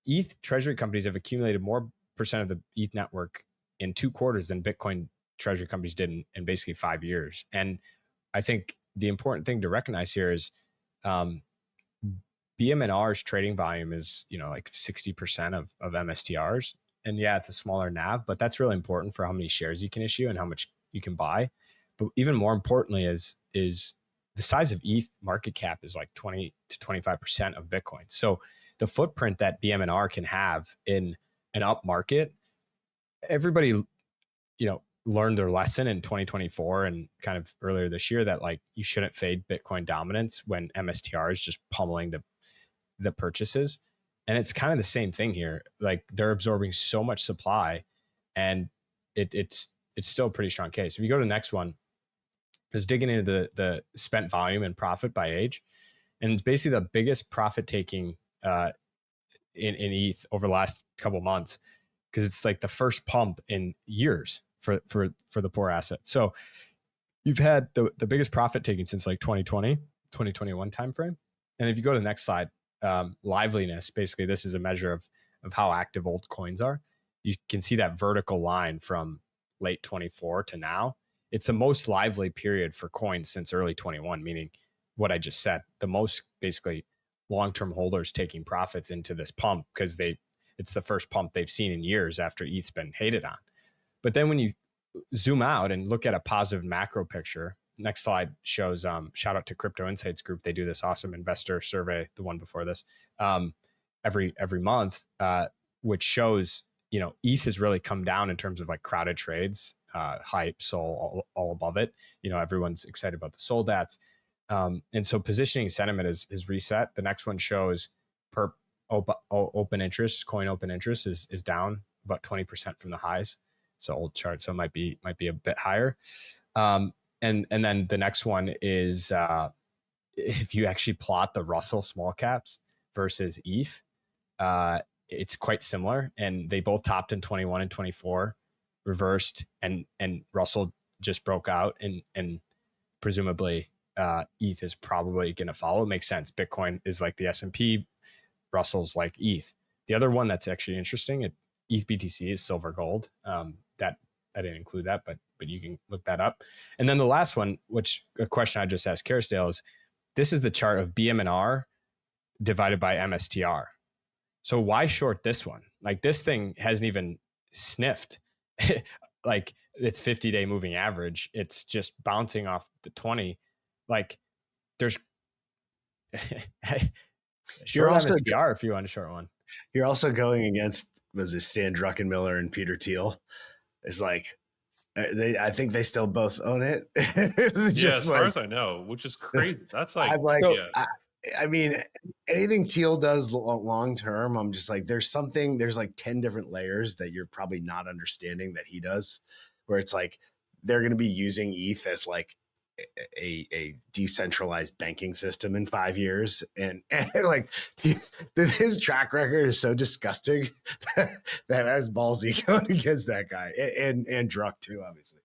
ETH treasury companies have accumulated more percent of the ETH network in 2 quarters than Bitcoin treasury companies did in basically 5 years. And I think the important thing to recognize here is BM&R's trading volume is, like 60% of MSTR's. And yeah, it's a smaller NAV, but that's really important for how many shares you can issue and how much you can buy. But even more importantly is the size of ETH market cap is like 20 to 25% of Bitcoin. So the footprint that BM&R can have in an up market, everybody, learned their lesson in 2024 and kind of earlier this year that like you shouldn't fade Bitcoin dominance when MSTR is just pummeling the purchases. And it's kind of the same thing here. Like they're absorbing so much supply, and it's still a pretty strong case. If you go to the next one, is digging into the spent volume and profit by age. And it's basically the biggest profit taking in ETH over the last couple of months, because it's like the first pump in years for the poor asset. So you've had the biggest profit taking since like 2020, 2021 timeframe. And if you go to the next slide, liveliness, basically this is a measure of how active old coins are. You can see that vertical line from late 24 to now. It's the most lively period for coins since early 21, meaning what I just said, the most basically long-term holders taking profits into this pump because it's the first pump they've seen in years after ETH's been hated on. But then when you zoom out and look at a positive macro picture, next slide shows, shout out to Crypto Insights Group. They do this awesome investor survey, the one before this, every month, which shows, ETH has really come down in terms of like crowded trades, hype, SOL, all above it. Everyone's excited about the SOL DATs. And so positioning sentiment is reset. The next one shows open interest, coin open interest is down about 20% from the highs. So old chart, so it might be a bit higher. And then the next one is if you actually plot the Russell small caps versus ETH, it's quite similar, and they both topped in 21 and 24, reversed, and Russell just broke out, and presumably ETH is probably going to follow. It makes sense. Bitcoin is like the S&P, Russell's like ETH. The other one that's actually interesting, ETH BTC is silver gold. That I didn't include that, but you can look that up. And then the last one, which a question I just asked Kerrisdale, is this is the chart of BM&R divided by MSTR. So why short this one? Like this thing hasn't even sniffed like its 50-day moving average. It's just bouncing off the 20. Like there's short MSTR if you want a short one. You're also going against, was it Stan Druckenmiller and Peter Thiel? It's like, I think they still both own it. Yeah, as far as I know, which is crazy. That's like, I'm like, yeah. I mean, anything Thiel does long term, I'm just like, there's like 10 different layers that you're probably not understanding that he does, where it's like they're going to be using ETH as like a decentralized banking system in 5 years, and like his track record is so disgusting that has ballsy going against that guy, and Druck too, obviously.